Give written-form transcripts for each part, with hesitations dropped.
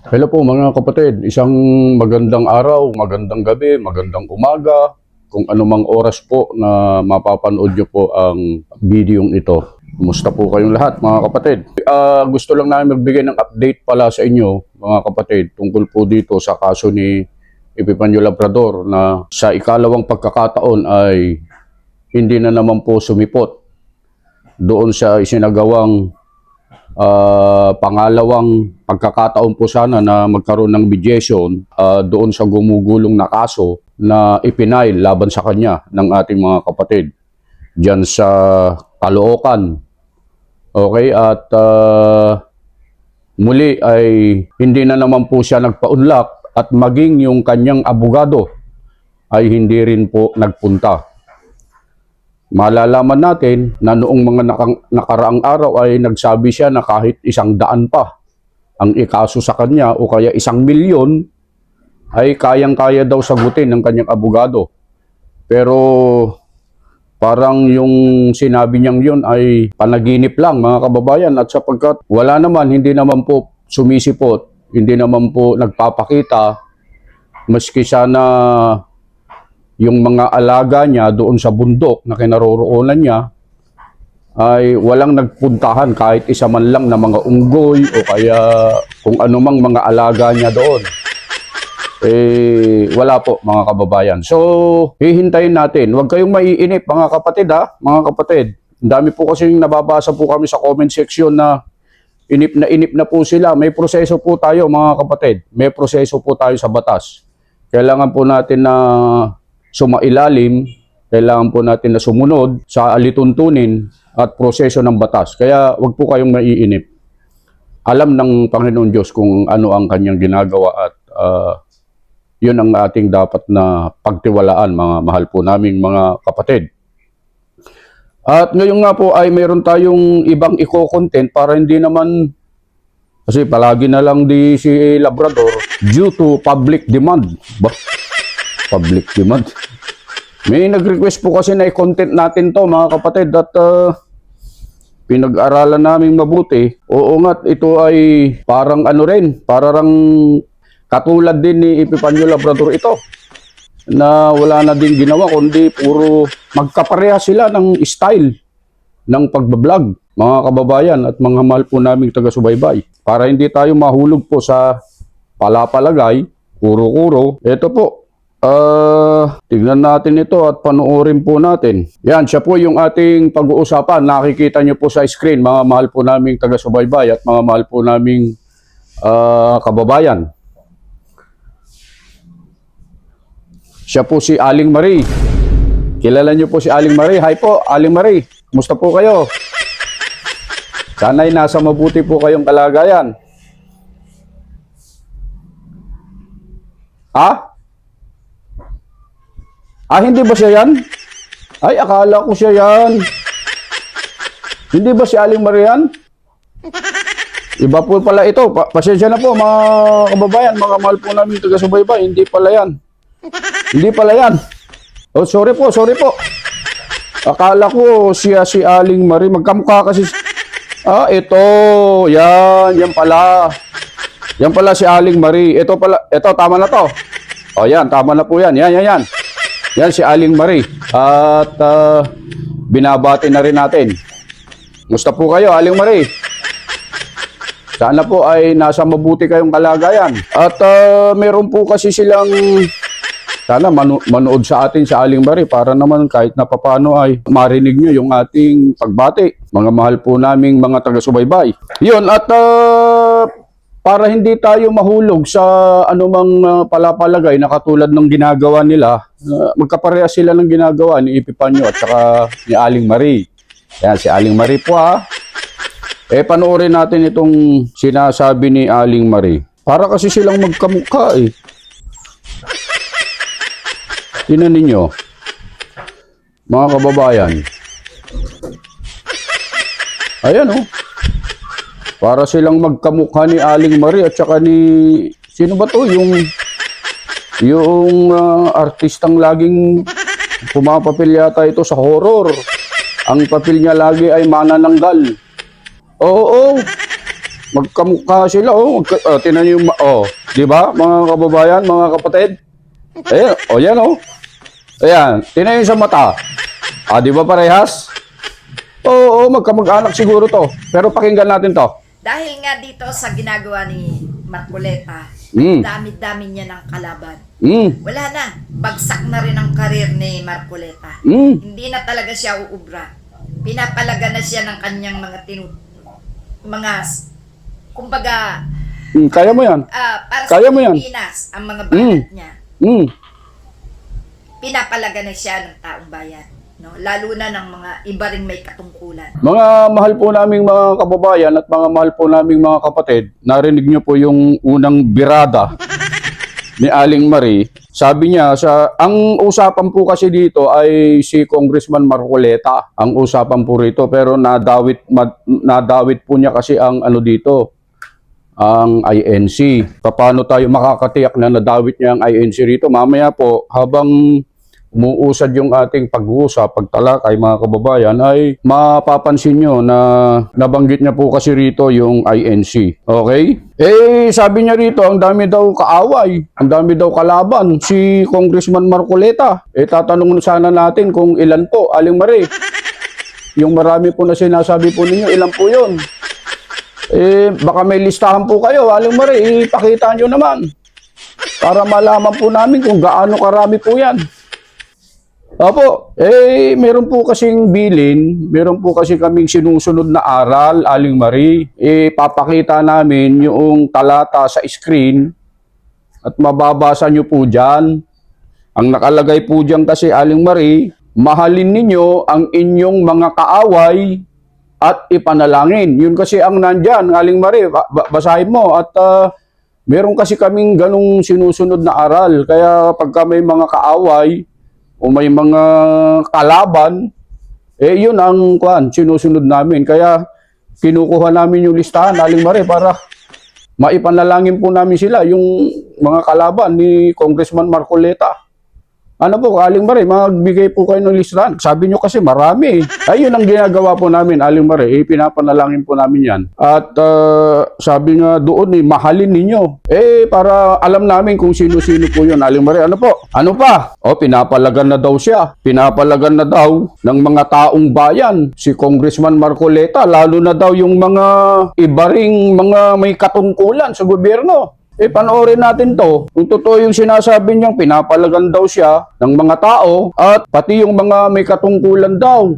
Hello po mga kapatid, isang magandang araw, magandang gabi, magandang umaga, kung anumang oras po na mapapanood nyo po ang videong ito. Kumusta po kayong lahat mga kapatid? Gusto lang namin magbigay ng update pala sa inyo mga kapatid tungkol po dito sa kaso ni Epifanio Labrador na sa ikalawang pagkakataon ay hindi na naman po sumipot doon sa isinagawang pangalawang pagkakataon po sana na magkaroon ng mediation doon sa gumugulong na kaso na ipinail laban sa kanya ng ating mga kapatid diyan sa Caloocan. Okay, at muli ay hindi na naman po siya nagpaunlak at maging yung kanyang abogado ay hindi rin po nagpunta. Malalaman natin na noong mga nakaraang araw ay nagsabi siya na kahit 100 pa ang ikaso sa kanya o kaya 1,000,000 ay kayang-kaya daw sagutin ng kanyang abogado. Pero parang yung sinabi niyang yun ay panaginip lang mga kababayan, at sapagkat wala naman, hindi naman po sumisipot, hindi naman po nagpapakita, maski sana yung mga alaga niya doon sa bundok na kinaroroonan niya ay walang nagpuntahan kahit isa man lang na mga unggoy o kaya kung anumang mga alaga niya doon. Wala po mga kababayan. So, hihintayin natin. Huwag kayong maiinip mga kapatid ha, mga kapatid. Ang dami po kasi nababasa po kami sa comment section na inip na po sila. May proseso po tayo mga kapatid. May proseso po tayo sa batas. Kailangan po natin na sumailalim, kailangan po natin na sumunod sa alituntunin at proseso ng batas. Kaya wag po kayong maiinip. Alam ng Panginoon Diyos kung ano ang kanyang ginagawa at yun ang ating dapat na pagtiwalaan mga mahal po naming mga kapatid. At ngayon nga po ay mayroon tayong ibang i-content para hindi naman, kasi palagi na lang di si Labrador due to public demand. Public demand. May nag-request po kasi na i-content natin to mga kapatid at pinag-aralan namin mabuti. Oo nga, ito ay parang ano rin, parang katulad din ni Epifanio Labrador ito na wala na din ginawa kundi puro magkapareha sila ng style ng pagbablog mga kababayan at mga mahal po naming taga-subaybay. Para hindi tayo mahulog po sa palapalagay, kuro-kuro, ito po. Tignan natin ito at panoorin po natin. Yan, siya po yung ating pag-uusapan. Nakikita nyo po sa screen, mga mahal po naming taga-subaybay at mga mahal po naming kababayan. Siya po si Aling Marie. Kilala nyo po si Aling Marie. Hi po, Aling Marie. Kumusta po kayo? Sana'y nasa mabuti po kayong kalagayan. Ha? Hindi ba siya yan? Ay, akala ko siya yan. Hindi ba si Aling Marian? Iba po pala ito. Pasensya na po mga kababayan, mga mahal po namin taga-subaybay. Hindi pala yan. Hindi pala yan. Oh, sorry po, sorry po. Akala ko siya si Aling Marie. Magkamukha kasi. Ito. Yan. Yan pala. Yan pala si Aling Marie. Ito pala. Ito, tama na to. Oh, yan. Tama na po yan. Yan. Yan si Aling Marie. At binabati na rin natin. Musta po kayo, Aling Marie? Sana po ay nasa mabuti kayong kalagayan. At meron po kasi silang, sana manood sa atin sa Aling Marie para naman kahit na papano ay marinig nyo yung ating pagbati. Mga mahal po naming mga taga-subaybay. Yun, at para hindi tayo mahulog sa anumang palapalagay na katulad ng ginagawa nila, magkapareha sila ng ginagawa ni Epifanio at saka ni Aling Marie. Yan, si Aling Marie po ha. Panoorin natin itong sinasabi ni Aling Marie. Para kasi silang magkamukha eh. Tingnan ninyo, mga kababayan. Ayan oh. Para silang magkamukha ni Aling Marie at saka ni, sino ba to? Yung artistang laging pumapapil yata ito sa horror. Ang papel niya lagi ay manananggal. Oo. Magkamukha sila, oh. Tinan yung, di ba, mga kababayan, mga kapatid? Yan, oh. Ayan, tinan yung sa mata. Di ba parehas? Oo, magkamag-anak siguro to. Pero pakinggan natin to. Dahil nga dito sa ginagawa ni Marcoleta, dami-dami niya ng kalaban. Wala na. Bagsak na rin ang karir ni Marcoleta. Hindi na talaga siya uubra. Pinapalaga na siya ng kanyang kumbaga, kaya mo yan. para Kaya sa mo yan. Pilipinas, ang mga banat niya. Pinapalaga na siya ng taong bayan. No? Lalo na ng mga iba ring may katungkulan. Mga mahal po naming mga kababayan at mga mahal po naming mga kapatid, narinig niyo po yung unang birada ni Aling Marie. Sabi niya, ang usapan po kasi dito ay si Congressman Marcoleta. Ang usapan po rito, pero nadawit po niya kasi ang ang INC. Paano tayo makakatiyak na nadawit niya ang INC rito? Mamaya po, habang umuusad yung ating pag-uusap, pagtalakay mga kababayan, ay mapapansin nyo na nabanggit niya po kasi rito yung INC. Okay? Sabi niya rito, ang dami daw kaaway, ang dami daw kalaban si Congressman Marcoleta. Tatanungin sana natin kung ilan po, Aling Marie. Yung marami po na sinasabi po ninyo, ilan po yun? Baka may listahan po kayo, Aling Marie, ipakita nyo naman. Para malaman po namin kung gaano karami po yan. Opo, meron po kasing bilin, meron po kasi kaming sinusunod na aral, Aling Marie. Papakita namin yung talata sa screen at mababasa nyo po dyan. Ang nakalagay po dyan kasi, Aling Marie, mahalin ninyo ang inyong mga kaaway at ipanalangin. Yun kasi ang nandyan, Aling Marie, basahin mo. At meron kasi kaming ganong sinusunod na aral. Kaya pagka may mga kaaway, o may mga kalaban, yun ang sinusunod namin. Kaya kinukuha namin yung listahan, Aling Marie, para maipanalangin po namin sila, yung mga kalaban ni Congressman Marcoleta. Ano po, Aling Marie, magbigay po kayo ng listahan. Sabi nyo kasi marami. Ayun ang ginagawa po namin, Aling Marie. Pinapanalangin po namin yan. At sabi nga doon, mahalin ninyo. Para alam namin kung sino-sino po yun, Aling Marie. Ano po? Ano pa? Pinapalagan na daw siya. Pinapalagan na daw ng mga taong bayan si Congressman Marcoleta. Lalo na daw yung mga iba ring mga may katungkulan sa gobyerno. Panoorin natin to. Kung totoo yung sinasabi niyang pinapalagan daw siya ng mga tao at pati yung mga may katungkulan daw,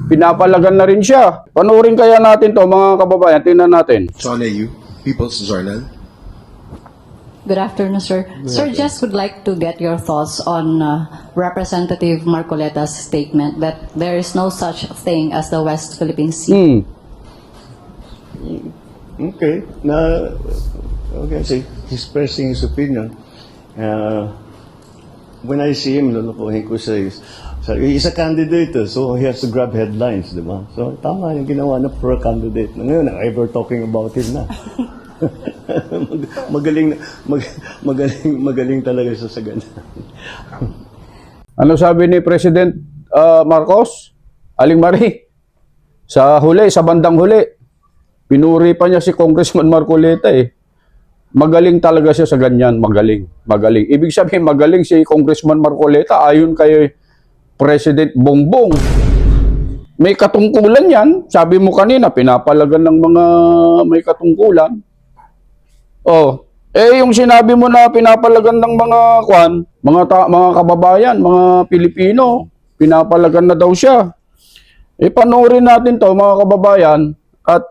pinapalagan na rin siya. Panoorin kaya natin to, mga kababayan. Tingnan natin. Sona Yu, People's Journal. Good afternoon, sir. Sir, just would like to get your thoughts on Representative Marcoleta's statement that there is no such thing as the West Philippine Sea. Okay. Okay, see, he's expressing his opinion. When I see him, lulukuhin ko siya. He's a candidate, so he has to grab headlines, di ba? So, tama yung ginawa na for a candidate. Ngayon, ever talking about him na. magaling talaga siya sa ganyan. Ano sabi ni President Marcos? Aling Marie, sa bandang huli, pinuri pa niya si Congressman Marcoleta Magaling talaga siya sa ganyan, magaling. Ibig sabihin, magaling si Congressman Marcoleta ayon kay President Bongbong. May katungkulan yan. Sabi mo kanina, pinapalagan ng mga may katungkulan. Yung sinabi mo na pinapalagan ng mga kababayan, mga Pilipino, pinapalagan na daw siya. Panoorin natin to, mga kababayan. At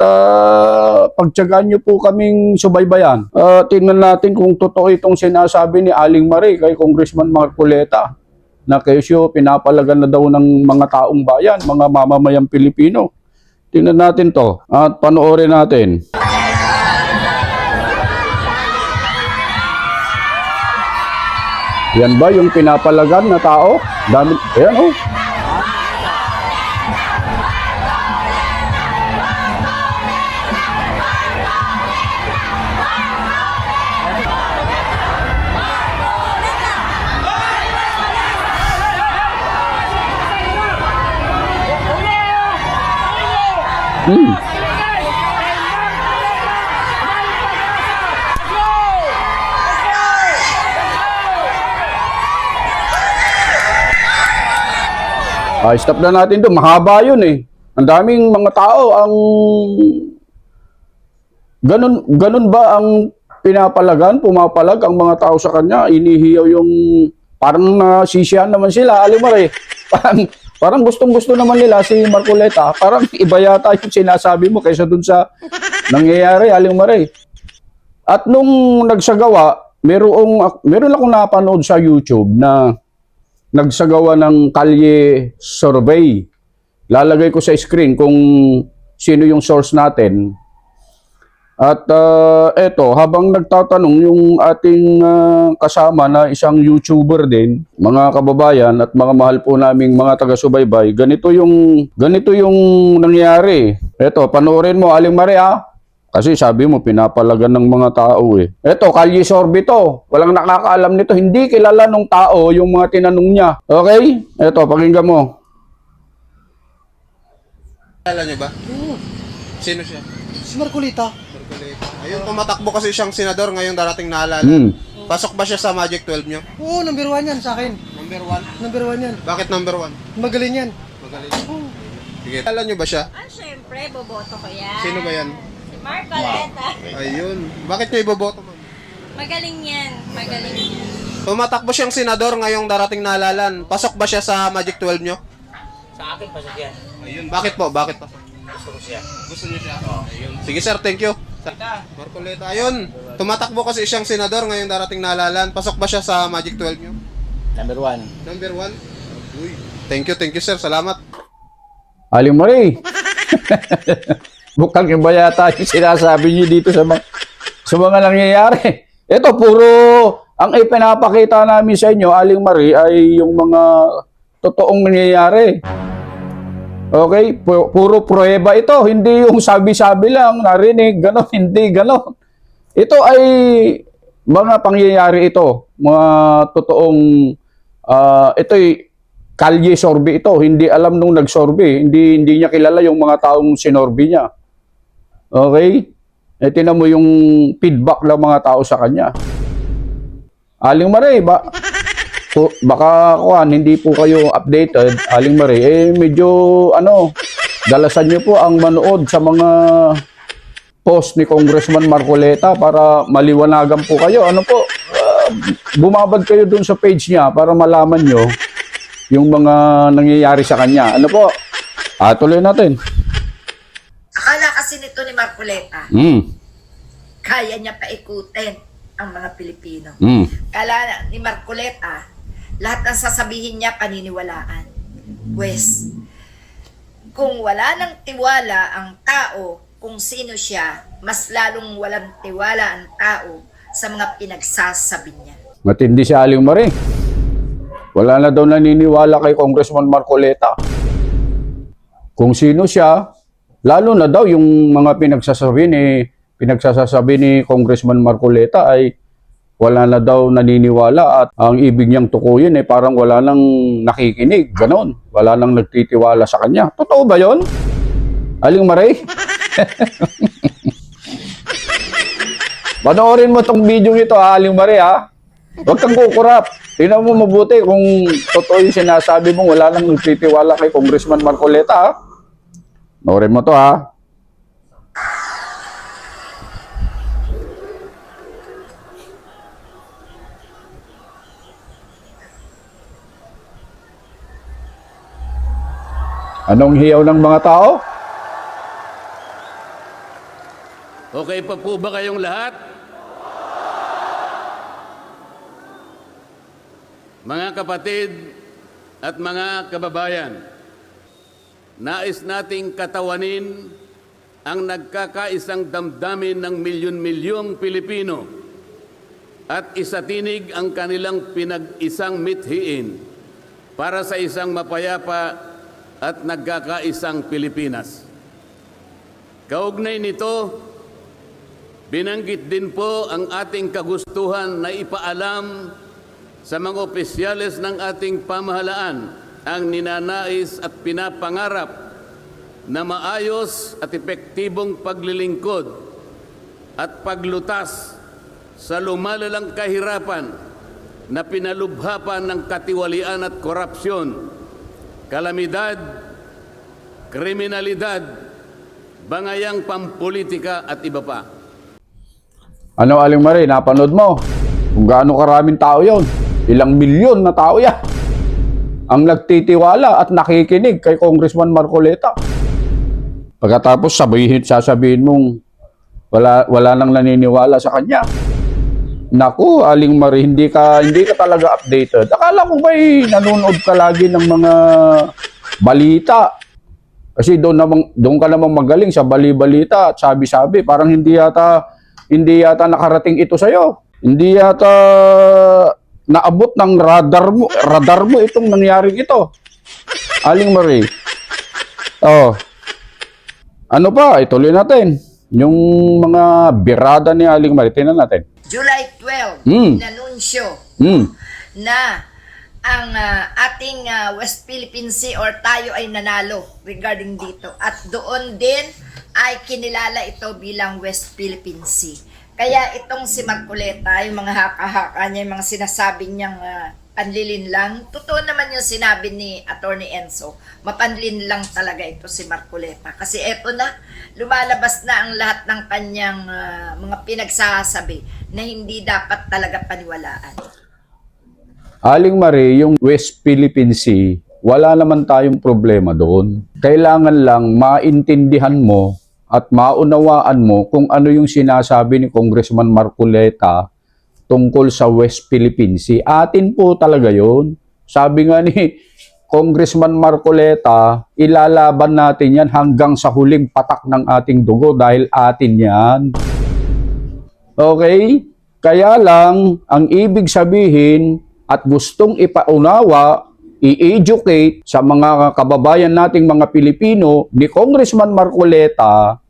pagtiyagaan nyo po kaming subaybayan. Tingnan natin kung totoo itong sinasabi ni Aling Marie kay Congressman Marcoleta na kesyo pinapalagan na daw ng mga taong bayan, mga mamamayang Pilipino. Tingnan natin to at panoorin natin. Yan ba yung pinapalagan na tao? Ayan Stop na natin doon. Mahaba yun eh. Ang daming mga tao ang... Ganun ba ang pinapalagan, pumapalag ang mga tao sa kanya? Inihiyaw yung... Parang nasisiyahan naman sila, Alimare. Parang gustong-gusto naman nila si Marcoleta. Parang iba yata yung sinasabi mo kaysa dun sa nangyayari, Alimare. At nung nagsagawa, meron akong napanood sa YouTube na nagsagawa ng kalye survey. Lalagay ko sa screen kung sino yung source natin. At eto, habang nagtatanong yung ating kasama na isang YouTuber din, mga kababayan at mga mahal po naming mga taga-subaybay, ganito yung nangyari. Eto, panoorin mo, Aling Maria. Kasi sabi mo, pinapalagan ng mga tao eh. Eto, kalye sorbe to. Walang nakakaalam nito. Hindi kilala ng tao yung mga tinanong niya. Okay? Eto, pakinggan mo. Kilala niyo ba? Sino siya? Si Marcoleta. Ayun, tumatakbo kasi siyang senador ngayong darating na halal. Pasok ba siya sa Magic 12 niyo? Oo, number 1 yan sa akin. Number 1? Number 1 yan. Bakit number 1? Magaling yan. Magaling. Sige. Kilala niyo ba siya? Siyempre, boboto ko yan. Sino ba yan? Si Marcoleta. Ayun. Bakit niyo iboboto, ma'am? Magaling yan. Magaling yan. Tumatakbo siyang senador ngayong darating na halalan. Pasok ba siya sa Magic 12 niyo? Sa akin, pasok yan. Ayun. Bakit po? Bakit pasok? Gusto ko siya. Gusto niyo siya? Ayun. Sige sir, thank you. Marcoleta. Ayun. Tumatakbo kasi siyang senador ngayong darating na halalan. Pasok ba siya sa Magic 12 niyo? Number 1. Number 1? Uy. Thank you sir. Salamat. Aling Marie. Mukhang iba yata yung sinasabi niyo dito sa mga nangyayari. Ito, ang ipinapakita namin sa inyo, Aling Marie, ay yung mga totoong nangyayari. Okay? Puro prueba ito. Hindi yung sabi-sabi lang, narinig, gano'n, hindi gano'n. Ito ay mga pangyayari ito. Mga totoong, ito'y kalye sorbe ito. Hindi alam nung nagsorbe. Hindi niya kilala yung mga taong sinorbe niya. Okay? Tinan mo yung feedback ng mga tao sa kanya. Aling Marie, baka hindi po kayo updated, Aling Marie, medyo dalasan niyo po ang manood sa mga post ni Congressman Marcoleta para maliwanagan po kayo. Bumabad kayo dun sa page niya para malaman niyo yung mga nangyayari sa kanya. Tuloy natin. Akala kasi nito ni Marcoleta, kaya niya paikutin ang mga Pilipino. Akala ni Marcoleta, lahat ng sasabihin niya paniniwalaan. Pues, kung wala ng tiwala ang tao kung sino siya, mas lalong walang tiwala ang tao sa mga pinagsasabi niya. Matindi si Aling Marie. Wala na daw naniniwala kay Congressman Marcoleta. Kung sino siya, lalo na daw yung mga pinagsasabi ni Congressman Marcoleta ay wala na daw naniniwala at ang ibig niyang tukuyin ay parang wala nang nakikinig, ganon. Wala nang nagtitiwala sa kanya. Totoo ba yon? Aling Marie? Panoorin mo tong video nito, Aling Marie, ha? Huwag kang kukurap. Tingnan mo mabuti kung totoo yung sinasabi mong wala nang nagtitiwala kay Congressman Marcoleta, ha? Panoorin mo to, ha? Anong hiyaw ng mga tao? Okay pa po ba kayong lahat? Mga kapatid at mga kababayan, nais nating katawanin ang nagkakaisang damdamin ng milyon-milyong Pilipino at isatinig ang kanilang pinag-isang mithiin para sa isang mapayapa at nagkakaisang Pilipinas. Kaugnay nito, binanggit din po ang ating kagustuhan na ipaalam sa mga opisyales ng ating pamahalaan ang ninanais at pinapangarap na maayos at epektibong paglilingkod at paglutas sa lumalalang kahirapan na pinalubha pa ng katiwalian at korupsyon kalamidad, kriminalidad, bangayang pampolitika at iba pa. Ano, Aling Marie, napanood mo? Kung gaano karaming tao yon, ilang milyon na tao yan ang nagtitiwala at nakikinig kay Congressman Marcoleta. Pagkatapos sasabihin mong wala nang naniniwala sa kanya. Naku, Aling Marie, hindi ka talaga updated. Akala ko ba'y nanonood ka lagi ng mga balita? Kasi doon ka namang magaling sa bali-balita at sabi-sabi. Parang hindi yata nakarating ito sa'yo. Hindi yata naabot ng radar mo itong nangyaring ito. Aling Marie. Oh. Ano pa? Ituloy natin. Yung mga birada ni Aling Marie. Tingnan natin. July 12, inanunsyo na ang ating West Philippine Sea or tayo ay nanalo regarding dito. At doon din ay kinilala ito bilang West Philippine Sea. Kaya itong si Marcoleta, yung mga haka-haka niya, yung mga sinasabi niyang panlilin lang, totoo naman yung sinabi ni Attorney Enzo, mapanlin lang talaga ito si Marcoleta. Kasi eto na, lumalabas na ang lahat ng kanyang mga pinagsasabi na hindi dapat talaga paniwalaan. Aling Marie, yung West Philippine Sea, wala naman tayong problema doon. Kailangan lang maintindihan mo at maunawaan mo kung ano yung sinasabi ni Congressman Marcoleta tungkol sa West Philippine Sea. Atin po talaga yun. Sabi nga ni Congressman Marcoleta, ilalaban natin yan hanggang sa huling patak ng ating dugo dahil atin yan. Okay? Kaya lang, ang ibig sabihin at gustong ipaunawa, i-educate sa mga kababayan nating mga Pilipino ni Congressman Marcoleta,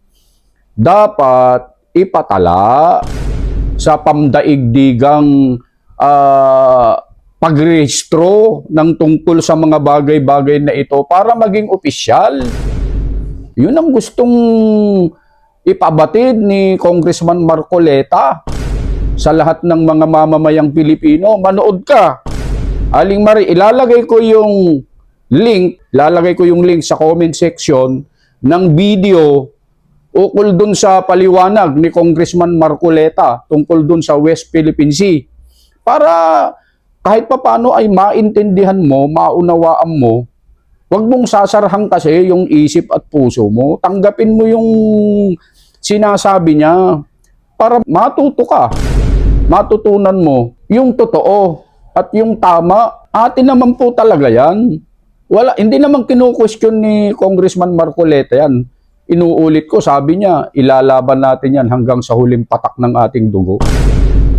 dapat ipatala sa pamdaigdigang pagrehistro ng tungkol sa mga bagay-bagay na ito para maging opisyal. Yun ang gustong ipabatid ni Congressman Marcoleta sa lahat ng mga mamamayang Pilipino. Manood ka. Aling Marie, ilalagay ko yung link sa comment section ng video ukol dun sa paliwanag ni Congressman Marcoleta tungkol dun sa West Philippine Sea. Para kahit papaano ay maintindihan mo, maunawaan mo, wag mong sasarahan kasi yung isip at puso mo. Tanggapin mo yung sinasabi niya para matuto ka. Matutunan mo yung totoo at yung tama. Atin naman po talaga yan. Hindi naman kinu-question ni Congressman Marcoleta yan. Inuulit ko, sabi niya, ilalaban natin yan hanggang sa huling patak ng ating dugo.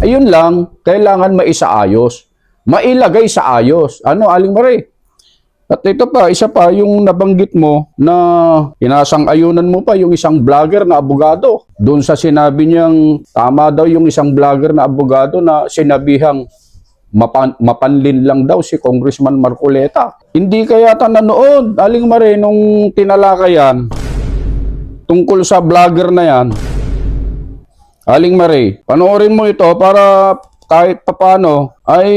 Ayun lang, kailangan maisaayos. Mailagay sa ayos. Ano, Aling Marie? At ito pa, isa pa, yung nabanggit mo na inasang-ayunan mo pa yung isang vlogger na abogado. Doon sa sinabi niyang tama daw yung isang vlogger na abogado na sinabihang mapanlin lang daw si Congressman Marcoleta. Hindi kaya nanood, Aling Marie, nung tinalakayan tungkol sa vlogger na yan. Aling Marie, panoorin mo ito para kahit papano ay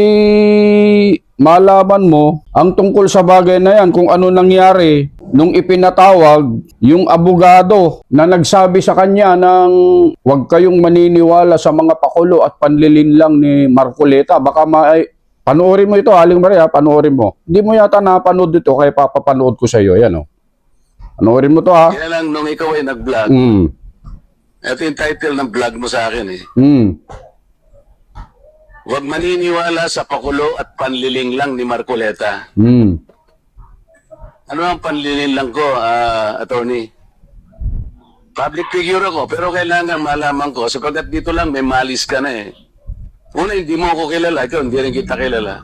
malaman mo ang tungkol sa bagay na yan, kung ano nangyari nung ipinatawag yung abogado na nagsabi sa kanya ng huwag kayong maniniwala sa mga pakulo at panlilin lang ni Marcoleta. Baka panoorin mo ito, Aling Maria, panoorin mo. Hindi mo yata napanood ito, kaya papapanood ko sa iyo. Yan, oh. Panoorin mo to, ha? Kaya lang nung ikaw ay nag-vlog, ito yung title ng vlog mo sa akin eh. Huwag maniniwala sa pakulo at panliling lang ni Marcoleta. Ano ang panliling lang ko, attorney? Public figure ako, pero kailangan malaman ko, sapagkat dito lang may malis ka na eh. Una, hindi mo ako kilala, ikaw hindi rin kita kilala.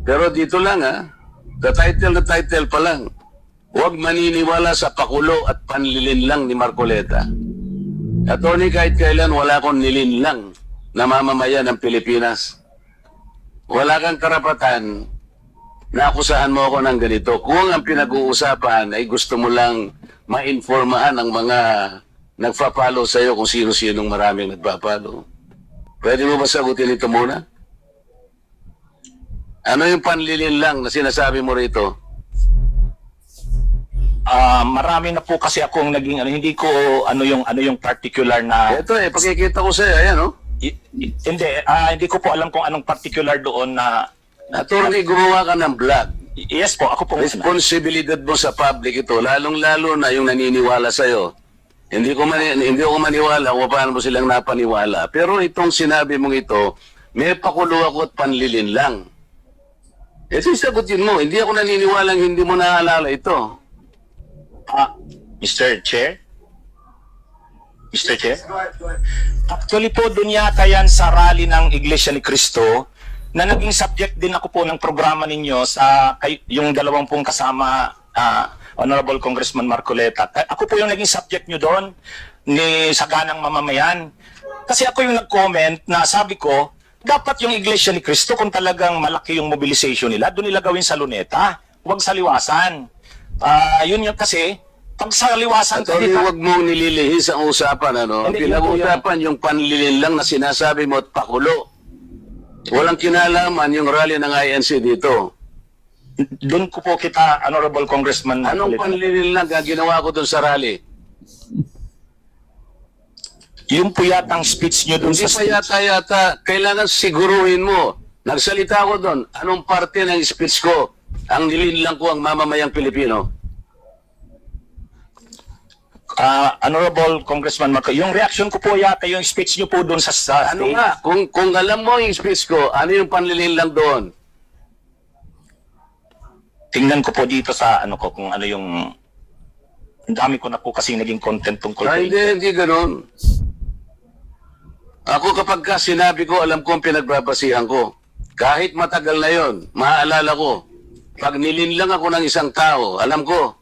Pero dito lang the title pa lang. Huwag maniniwala sa pakulo at panlilin lang ni Marcoleta. Attorney, kahit kailan wala akong nilinlang na mamamayan ng Pilipinas. Wala kang karapatan na akusahan mo ako ng ganito. Kung ang pinag-uusapan ay gusto mo lang ma-informahan ang mga nagpa-follow sa iyo kung sino-sinong maraming nagpa-follow. Pwede mo ba sagutin ito muna? Ano yung panlilin lang na sinasabi mo rito? Marami na po kasi akong naging hindi ko ano yung particular na Ito pakikita ko sa'yo, ayan, oh. hindi ko po alam kung anong particular doon na Attorney, gumawa ka ng vlog. yes po, ako po muna. Responsibilidad mo sa public ito, lalong-lalo na yung naniniwala sa'yo. Hindi ako maniwala kung paano mo silang napaniwala. Pero itong sinabi mong ito, may pakulo ako at panlilin lang. Ito yung sagutin mo. Hindi ako naniniwalang hindi mo naalala ito. Mr. Chair? Mr. Chair? Actually po, doon yata yan sa rally ng Iglesia ni Cristo na naging subject din ako po ng programa ninyo sa yung dalawang pong kasama Honorable Congressman Marcoleta. Ako po yung naging subject nyo doon ni Saganang Mamamayan. Kasi ako yung nag-comment na sabi ko, dapat yung Iglesia ni Cristo kung talagang malaki yung mobilization nila, doon nila gawin sa Luneta, huwag sa Liwasan. Yun yung kasi, pag sa Liwasan... Attorney, huwag mong nililihis ang usapan, ano? Hindi, Pinag-usapan yung panlilin lang na sinasabi mo at pakulo. Walang kinalaman yung rally ng INC dito. Doon ko po kita, Honorable Congressman Anong Marcoleta. panlilin lang ginawa ko doon sa rally? Yung po yatang speech nyo doon Hindi sa pa yata, kailangan siguruhin mo. Nagsalita ko doon, anong parte ng speech ko ang nilinlang ko ang mamamayang Pilipino? Honorable Congressman Marco, yung reaction ko po yata yung speech nyo po doon sa Ano stage. nga, kung alam mo yung speech ko, ano yung panlilinlang doon? Tingnan ko po dito sa ano ko kung ano yung ang dami ko na po kasi naging content tungkol kay Hindi ganun. Ako kapag ka sinabi ko, alam ko ang pinagbabasihan ko. Kahit matagal na yon, maaalala ko. Pag nilinlang ako ng isang tao, alam ko.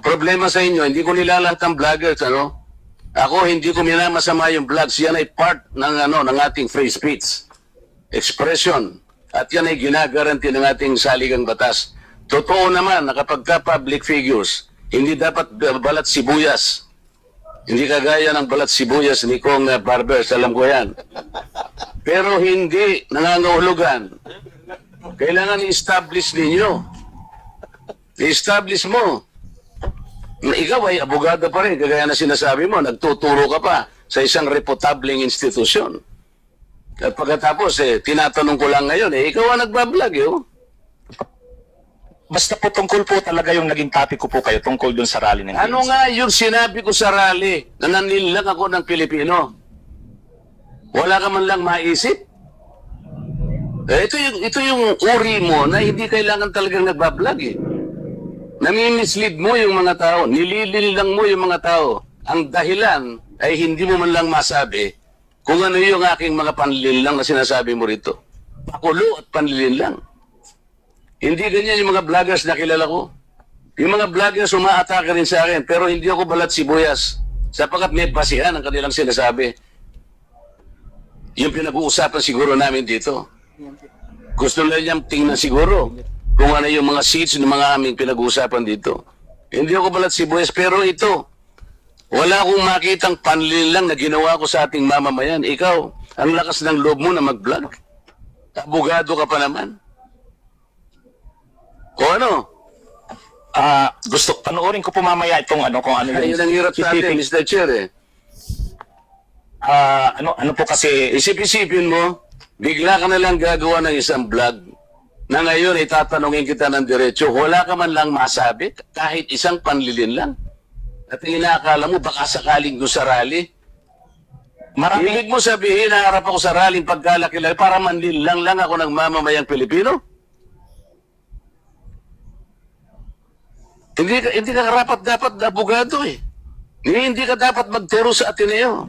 Problema sa inyo, hindi ko nilalat ang vloggers, ano? Ako, hindi ko minamasama yung vlogs. Yan ay part ng, ng ating free speech. Expression. At yan ay ginagaranti ng ating saligang batas. Totoo naman na kapag ka public figures, hindi dapat balat sibuyas. Hindi kagaya ng balat sibuyas ni Kong Barbers, alam ko yan. Pero hindi nangangahulugan. Kailangan i-establish ninyo. I-establish mo. Ikaw ay abogado pa rin, kagaya na sinasabi mo, nagtuturo ka pa sa isang reputabling institusyon. At pagkatapos, tinatanong ko lang ngayon, ikaw ang nagbablog, oh. Basta po tungkol po talaga yung naging topic ko po kayo tungkol doon sa rally ng Ano ANC. nga yung sinabi ko sa rally na nanilang ako ng Pilipino? Wala ka man lang maisip? Ito yung uri mo na hindi kailangan talagang nagbablog, eh. Nami-mislead mo yung mga tao, nililin lang mo yung mga tao. Ang dahilan ay hindi mo man lang masabi kung ano yung aking mga panlilinlang na sinasabi mo rito. Pakulo at panlilinlang. Hindi ganyan yung mga vloggers na kilala ko. Yung mga vloggers umaatake rin sa akin, pero hindi ako balat sibuyas. Sapagkat may basihan ang kanilang sinasabi. Yung pinag-uusapan siguro namin dito. Gusto lang niyang tingnan siguro kung ano yung mga seats ng mga aming pinag-uusapan dito. Hindi ako balat sibuyas, pero ito, wala akong makitang panlilang na ginawa ko sa ating mamamayan. Ikaw, ang lakas ng loob mo na mag-vlog. Abogado ka pa naman. O ano? Gusto, panoorin ko po mamaya itong ano, kung ano Ayun ang hirap sa atin, Mr. Chair, eh. Ano po kasi, Isip-isipin mo, bigla ka na lang gagawa ng isang vlog na ngayon itatanungin kita ng diretso, wala ka man lang masabi, kahit isang panlilin lang. At inaakala mo, baka sakaling doon sa rally. Ibig mo sabihin, naharap ako sa rally pagkalaki-laki para manlilang lang ako ng mamamayang Pilipino? Hindi ka karapat-dapat na abogado, eh. Hindi ka dapat magturo sa Ateneo.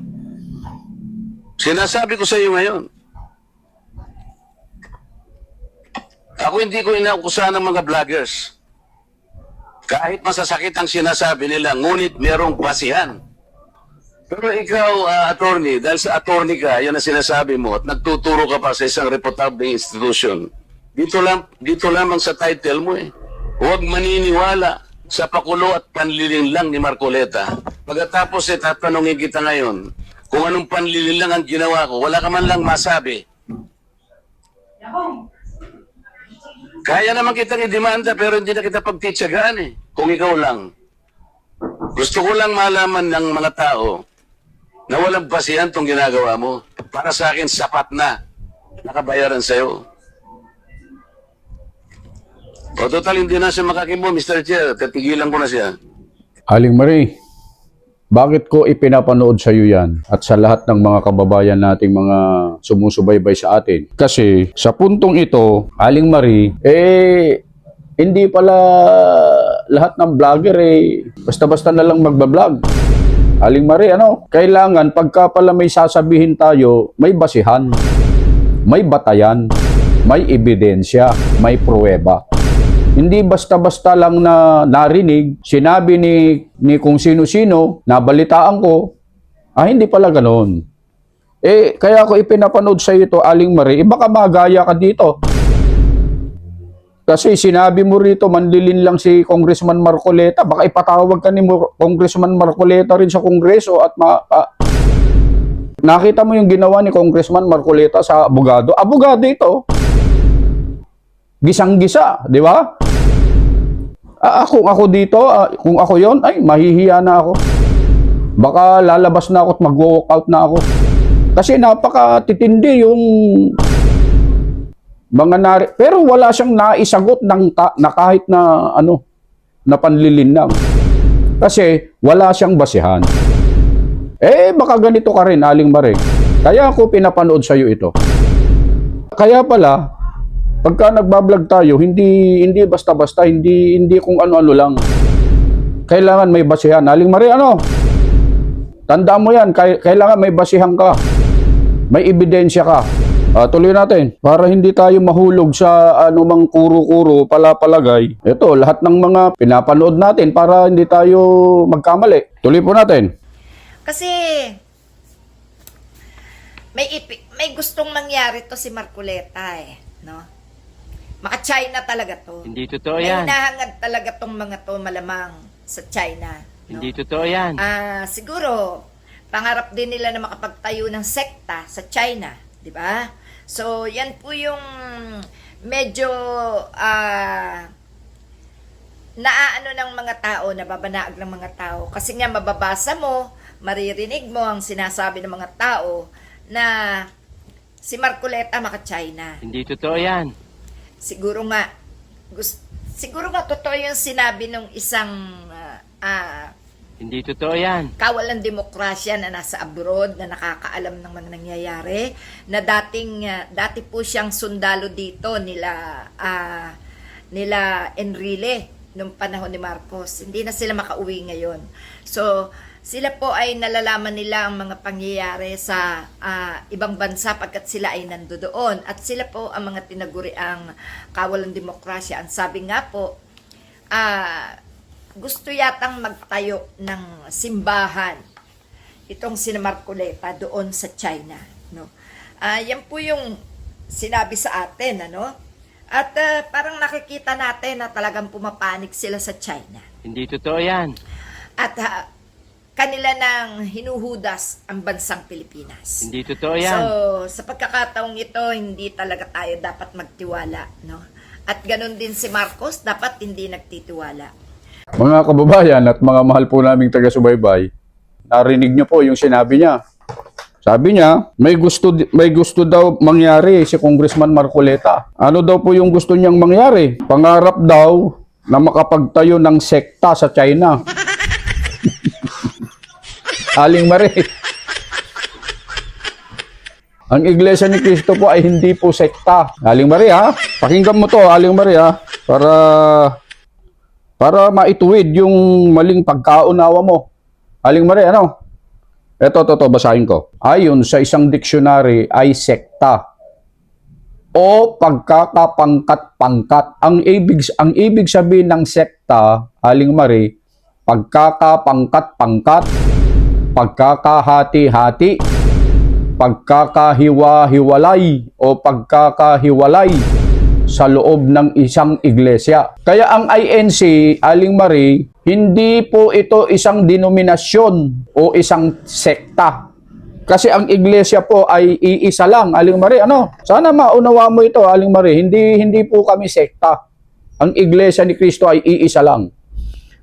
Sinasabi ko sa iyo ngayon. Ako hindi ko inaukusahan ng mga vloggers. Kahit masasakit ang sinasabi nila, ngunit merong basihan. Pero ikaw, attorney, dahil sa attorney ka, yan ang sinasabi mo, at nagtuturo ka pa sa isang reputable institution, dito lamang sa title mo, eh. Huwag maniniwala sa pakulo at panliling lang ni Marcoleta. Pagkatapos, tatanungin kita ngayon, kung anong panliling lang ang ginawa ko, wala ka man lang masabi. Kaya naman kitang i-demanda pero hindi na kita pagtitsagaan, eh. kung ikaw lang. Gusto ko lang malaman ng mga tao na walang basihan tong ginagawa mo. Para sa akin, sapat na. Nakabayaran sa'yo. O total, hindi na siya makakimbo, Mr. Chair. Tatigilan ko na siya. Aling Marie, bakit ko ipinapanood sa iyo yan at sa lahat ng mga kababayan nating mga sumusubaybay sa atin? Kasi sa puntong ito, Aling Marie, hindi pala lahat ng vlogger basta-basta na lang magbablog. Aling Marie, kailangan pagka pala may sasabihin tayo, may basihan, may batayan, may ebidensya, may pruweba. Hindi basta-basta lang na narinig, sinabi ni kung sino-sino, nabalitaan ko, hindi pala ganoon. Kaya ako ipinapanood sa ito, Aling Marie, baka magaya ka dito. Kasi sinabi mo rito, manlilin lang si Congressman Marcoleta, baka ipatawag ka ni Congressman Marcoleta rin sa Kongreso at nakita mo yung ginawa ni Congressman Marcoleta sa abogado. Abogado ito. Gisang-gisa, di ba? Kung ako dito, kung ako yon, mahihiya na ako. Baka lalabas na ako at mag-walk out na ako. Kasi napakatitindi yung mga pero wala siyang naisagot na kahit na na panlilinlang. Kasi wala siyang basihan. Baka ganito ka rin, Aling Marie. Kaya ako pinapanood sa iyo ito. Kaya pala, pagka nagbablog tayo, hindi basta-basta, hindi kung ano-ano lang. Kailangan may basihan. Aling Marie, tandaan mo yan, kailangan may basihan ka. May ebidensya ka. Tuloy natin. Para hindi tayo mahulog sa anumang kuro-kuro, palapalagay. Ito, lahat ng mga pinapanood natin para hindi tayo magkamali. Tuloy po natin. Kasi may gustong mangyari to si Marcoleta no? Maka-China talaga to. Hindi totoo May yan. hinahangad talaga tong mga to malamang sa China. No? Hindi totoo yan. Siguro, pangarap din nila na makapagtayo ng sekta sa China. Di ba? So, yan po yung medyo naaano ng mga tao, nababanaag ng mga tao. Kasi nga mababasa mo, maririnig mo ang sinasabi ng mga tao na si Marcoleta maka-China. Hindi totoo yan. Siguro nga totoo yung sinabi ng isang Hindi totoo yan. kawalang demokrasya na nasa abroad, na nakakaalam ng mga nangyayari, na dati po siyang sundalo dito nila Enrile nung panahon ni Marcos. Hindi na sila makauwi ngayon. So, sila po ay nalalaman nila ang mga pangyayari sa ibang bansa pagkat sila ay nandoon. At sila po ang mga tinaguriang kawalang demokrasya. Ang sabi nga po, gusto yatang magtayo ng simbahan itong si Marcoleta doon sa China. No? Yan po yung sinabi sa atin. At parang nakikita natin na talagang pumapanig sila sa China. Hindi totoo yan. At kanila nang hinuhudas ang bansang Pilipinas. Hindi totoo yan. So, sa pagkakataong ito, hindi talaga tayo dapat magtiwala. No? At ganun din si Marcos, dapat hindi nagtitiwala. Mga kababayan at mga mahal po naming taga-subaybay, narinig niyo po yung sinabi niya. Sabi niya, may gusto daw mangyari si Congressman Marcoleta. Ano daw po yung gusto niyang mangyari? Pangarap daw na makapagtayo ng sekta sa China. Aling Marie, ang Iglesia ni Cristo po ay hindi po sekta. Aling Marie, pakinggan mo to, Aling Marie, para maituwid yung maling pagkaunawa mo. Aling Marie, Ito, basahin ko. Ayon sa isang dictionary ay sekta o pagkakapangkat-pangkat. Ang ibig sabihin ng sekta, Aling Marie, pagkakapangkat-pangkat, pagkakahati-hati, pagkakahiwa-hiwalay o pagkakahiwalay sa loob ng isang iglesia. Kaya ang INC, Aling Marie, hindi po ito isang denominasyon o isang sekta. Kasi ang iglesia po ay iisa lang, Aling Marie. Sana maunawa mo ito, Aling Marie. Hindi po kami sekta. Ang iglesia ni Cristo ay iisa lang.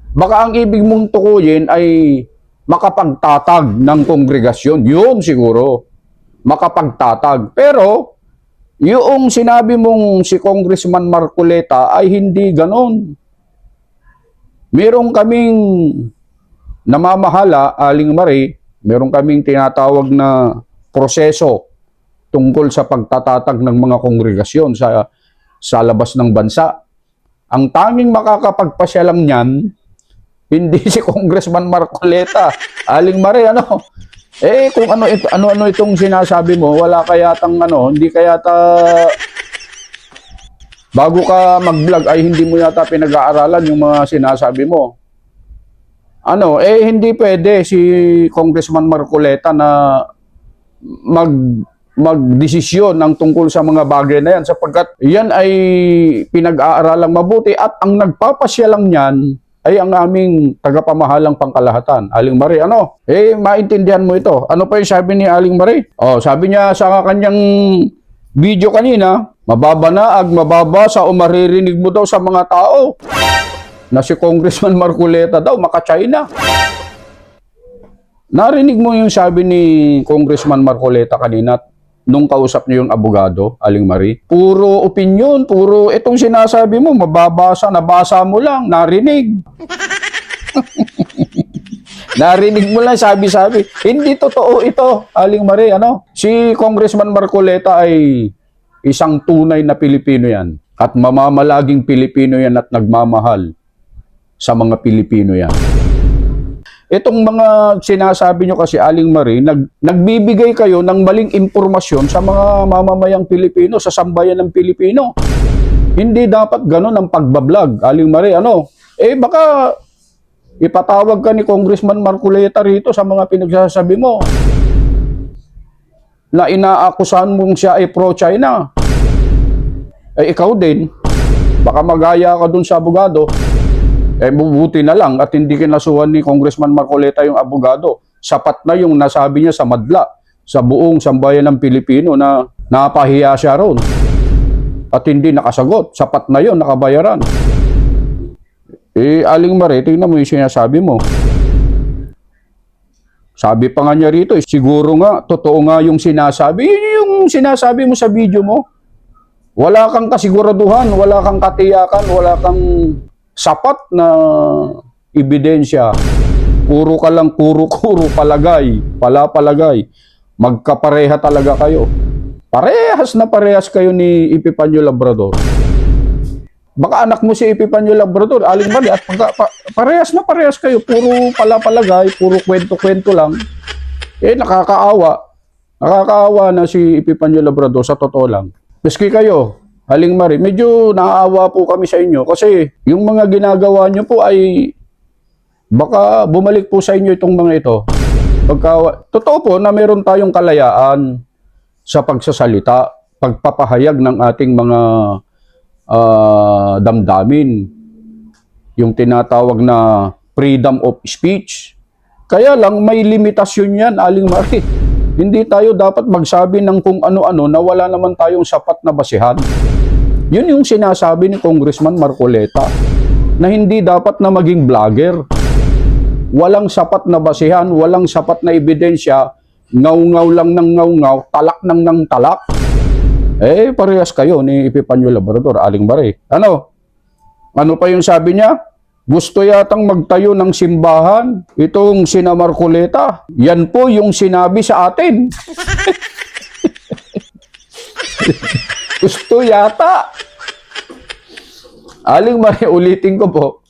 Baka ang ibig mong tukuyin ay makapagtatag ng kongregasyon. Yun siguro. Makapagtatag. Pero, yung sinabi mong si Congressman Marcoleta ay hindi ganon. Meron kaming namamahala, Aling Marie, meron kaming tinatawag na proseso tungkol sa pagtatatag ng mga kongregasyon sa labas ng bansa. Ang tanging makakapagpasya lang niyan, hindi si Congressman Marcoleta. Aling Marie, kung ano itong sinasabi mo, wala kayatang hindi kayata bago ka mag-vlog ay hindi mo yata pinag-aaralan yung mga sinasabi mo. Hindi pwede si Congressman Marcoleta na magdesisyon ng tungkol sa mga bagay na yan sapagkat yan ay pinag-aaralang mabuti at ang nagpapasya lang yan ay ang aming tagapamahalang pangkalahatan. Aling Marie, maintindihan mo ito. Ano pa yung sabi ni Aling Marie? Sabi niya sa kanyang video kanina, mababasa o maririnig mo daw sa mga tao na si Congressman Marcoleta daw, maka-China. Narinig mo yung sabi ni Congressman Marcoleta kanina nung kausap niyo yung abogado, Aling Marie? Puro opinion, puro itong sinasabi mo, nabasa mo lang, narinig. Narinig mo lang, sabi-sabi. Hindi totoo ito, Aling Marie, Si Congressman Marcoleta ay isang tunay na Pilipino yan. At mamamalaging Pilipino yan at nagmamahal sa mga Pilipino yan. Itong mga sinasabi nyo kasi, Aling Marie, nagbibigay kayo ng maling impormasyon sa mga mamamayang Pilipino, sa sambayan ng Pilipino. Hindi dapat ganun ang pagbablog, Aling Marie, baka ipatawag ka ni Congressman Marcoleta rito sa mga pinagsasabi mo na inaakusahan mong siya ay pro-China. Ikaw din, baka magaya ka dun sa abogado. Bubuti na lang at hindi kinasuhan ni Congressman Marcoleta yung abogado. Sapat na yung nasabi niya sa madla sa buong sambayan ng Pilipino na napahiya siya ron. At hindi nakasagot. Sapat na yun, nakabayaran. Aling Marie, tingnan mo yung sinasabi mo. Sabi pa nga niya rito, siguro nga, totoo nga yung sinasabi. Yun yung sinasabi mo sa video mo. Wala kang kasiguraduhan, wala kang katiyakan, wala kang sapat na ebidensya. Puro ka lang, puro palagay, palagay. Magkapareha talaga kayo. Parehas na parehas kayo ni Epifanio Labrador. Baka anak mo si Epifanio Labrador, Aling Marie, at parehas na parehas kayo. Puro palagay, puro kwento-kwento lang. Nakakaawa. Nakakaawa na si Epifanio Labrador sa totoo lang. Maski kayo, Aling Marie, medyo naaawa po kami sa inyo kasi yung mga ginagawa nyo po ay baka bumalik po sa inyo itong mga ito. Totoo po na meron tayong kalayaan sa pagsasalita, pagpapahayag ng ating mga damdamin. Yung tinatawag na freedom of speech. Kaya lang may limitasyon yan, Aling Marie. Hindi tayo dapat magsabi ng kung ano-ano na wala naman tayong sapat na basihan. Yun yung sinasabi ni Congressman Marcoleta na hindi dapat na maging vlogger. Walang sapat na basihan, walang sapat na ebidensya, ngaw-ngaw lang ng ngaw-ngaw, talak ng talak. Parehas kayo ni Epifanio Labrador, Aling Marie. Ano pa yung sabi niya? Gusto yatang magtayo ng simbahan. Itong sina Marcoleta, yan po yung sinabi sa atin. Gusto yata. Aling Marie, ulitin ko po,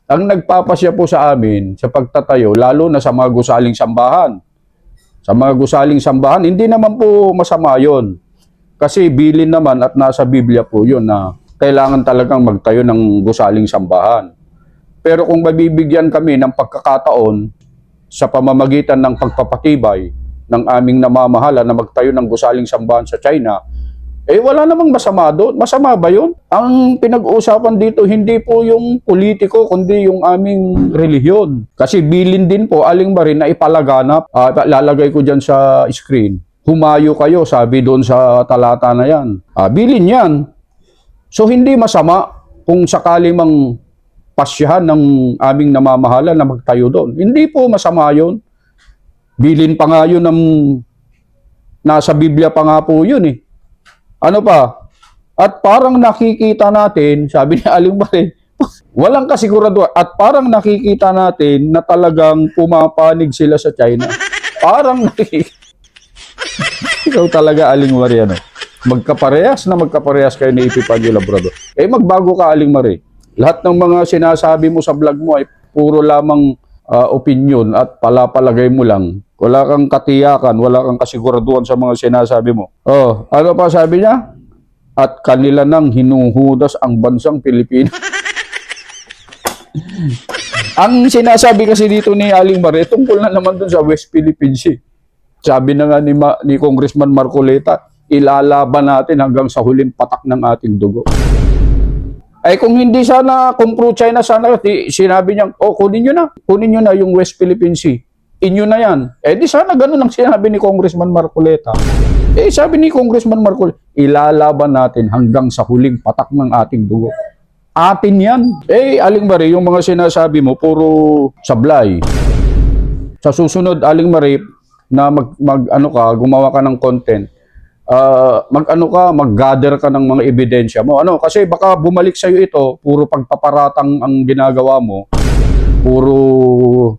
ang nagpapasya po sa amin sa pagtatayo, lalo na sa mga gusaling sambahan. Sa mga gusaling sambahan, hindi naman po masama yun. Kasi bilin naman at nasa Biblia po yun na kailangan talagang magtayo ng gusaling sambahan. Pero kung mabibigyan kami ng pagkakataon sa pamamagitan ng pagpapatibay ng aming namamahala na magtayo ng gusaling sambahan sa China, wala namang masama doon. Masama ba yun? Ang pinag-uusapan dito, hindi po yung politiko, kundi yung aming relihiyon. Kasi bilin din po, Aling Marie, na ipalaganap. Lalagay ko dyan sa screen. Humayo kayo, sabi doon sa talata na yan. Bilin yan. So, hindi masama kung sakali mang pasyahan ng aming namamahala na magtayo doon. Hindi po masama yun. Bilin pa nga yun ng nasa Biblia pa nga po yun eh. Ano pa? At parang nakikita natin, sabi ni Aling Mari, walang kasiguraduhan. At parang nakikita natin na talagang pumapanig sila sa China. Parang nakikita. Ikaw talaga, Aling Mari, ano? Magkaparehas kayo ni Epifanio Labrador. Magbago ka, Aling Mari. Lahat ng mga sinasabi mo sa vlog mo ay puro lamang opinion at palapalagay mo lang. Wala kang katiyakan, wala kang kasiguraduhan sa mga sinasabi mo. Oh, ano pa sabi niya? At kanila nang hinuhudas ang bansang Pilipinas. Ang sinasabi kasi dito ni Aling Mari, tungkol na naman dun sa West Philippine Sea. Sabi na nga ni Congressman Marcoleta, ilalaban natin hanggang sa huling patak ng ating dugo. Kung hindi sana, kung pro-China sana, sinabi niya, kunin nyo na yung West Philippine Sea. Inyo na yan. Di sana ganun ang sinabi ni Congressman Marcoleta. Sabi ni Congressman Marcoleta, ilalaban natin hanggang sa huling patak ng ating dugo. Atin yan. Aling Mari, yung mga sinasabi mo, puro sablay. Sa susunod, Aling Mari, na gumawa ka ng content, mag-gather ka ng mga ebidensya mo. Kasi baka bumalik sa'yo ito, puro pagpaparatang ang ginagawa mo, puro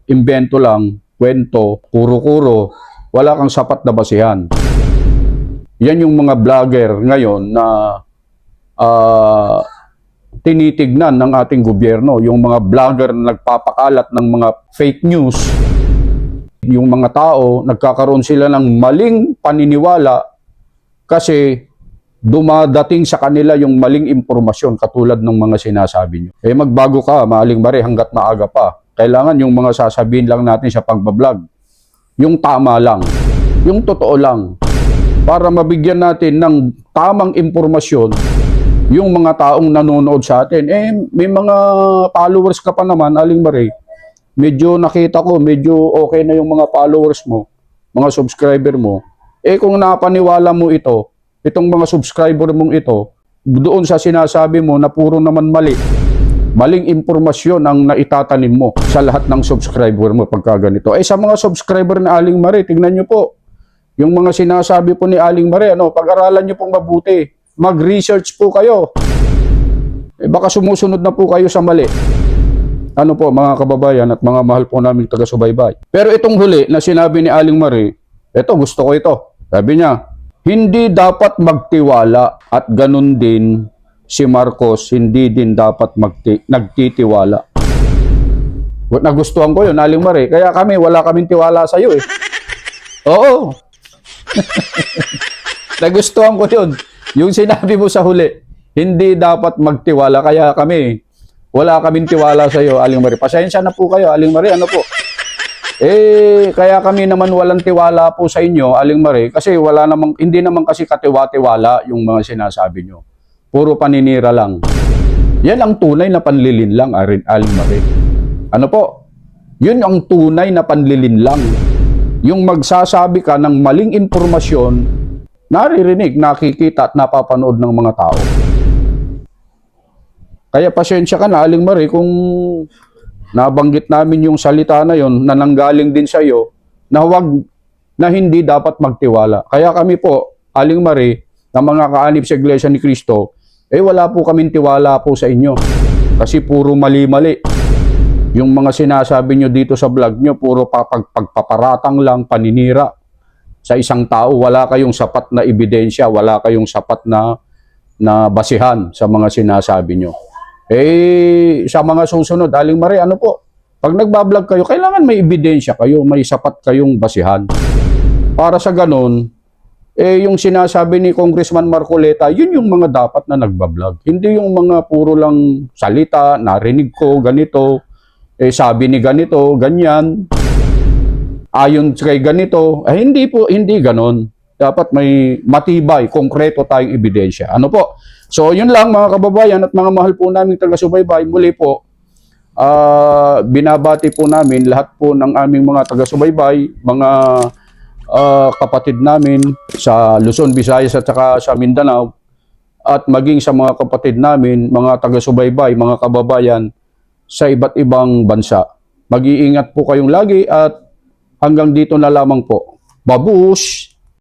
imbento lang, kwento, kuro-kuro, wala kang sapat na basihan. Yan yung mga vlogger ngayon na tinitignan ng ating gobyerno, yung mga vlogger na nagpapakalat ng mga fake news. Yung mga tao, nagkakaroon sila ng maling paniniwala kasi dumadating sa kanila yung maling impormasyon katulad ng mga sinasabi nyo. Magbago ka, Aling Mari, hanggat maaga pa. Kailangan yung mga sasabihin lang natin sa pagbablog, yung tama lang, yung totoo lang, para mabigyan natin ng tamang impormasyon yung mga taong nanonood sa atin. May mga followers ka pa naman, Aling Mari. Medyo nakita ko, medyo okay na yung mga followers mo, mga subscriber mo. Kung napaniwala mo itong mga subscriber mong ito, doon sa sinasabi mo na puro naman maling impormasyon ang naitatanim mo sa lahat ng subscriber mo pagka ganito. Sa mga subscriber na Aling Mari, tingnan nyo po, yung mga sinasabi po ni Aling Mari, pag-aralan nyo pong mabuti, mag-research po kayo. Baka sumusunod na po kayo sa mali. Mga kababayan at mga mahal po namin taga-subaybay. Pero itong huli na sinabi ni Aling Mari, gusto ko ito. Sabi niya, hindi dapat magtiwala at ganun din si Marcos, hindi din dapat nagtitiwala. Nagustuhan ko yun, Aling Mari. Kaya wala kaming tiwala sa iyo Oo. Nagustuhan ko yun. Yung sinabi mo sa huli, hindi dapat magtiwala. Kaya wala kaming tiwala sa iyo, Aling Mari. Pasensya na po kayo, Aling Mari. Kaya kami naman walang tiwala po sa inyo, Aling Mari, kasi hindi naman kasi katiwa-tiwala yung mga sinasabi nyo. Puro paninira lang. Yan ang tunay na panlilinlang, Aling Mari. Yun ang tunay na panlilinlang. Yung magsasabi ka ng maling impormasyon, naririnig, nakikita at napapanood ng mga tao. Kaya pasensya ka na, Aling Mari, kung nabanggit namin yung salita na yon na nanggaling din sa iyo na hindi dapat magtiwala. Kaya kami po, Aling Mari, na mga kaanib sa Iglesia ni Cristo, wala po kaming tiwala po sa inyo. Kasi puro mali-mali. Yung mga sinasabi nyo dito sa vlog nyo, puro pagpaparatang lang, paninira sa isang tao. Wala kayong sapat na ebidensya, wala kayong sapat na basihan sa mga sinasabi nyo. Sa mga susunod, Aling Mari, pag nagbablog kayo, kailangan may ebidensya kayo, may sapat kayong basihan. Para sa ganun, yung sinasabi ni Congressman Marcoleta, yun yung mga dapat na nagbablog. Hindi yung mga puro lang salita, narinig ko, ganito, sabi ni ganito, ganyan, ayon kay ganito. Hindi ganon. Dapat may matibay, konkreto tayong ebidensya. So, yun lang mga kababayan at mga mahal po namin taga-subaybay. Muli po, binabati po namin lahat po ng aming mga taga-subaybay, mga kapatid namin sa Luzon, Visayas at saka sa Mindanao, at maging sa mga kapatid namin, mga taga-subaybay, mga kababayan sa iba't ibang bansa. Mag-iingat po kayong lagi at hanggang dito na lamang po. Babush!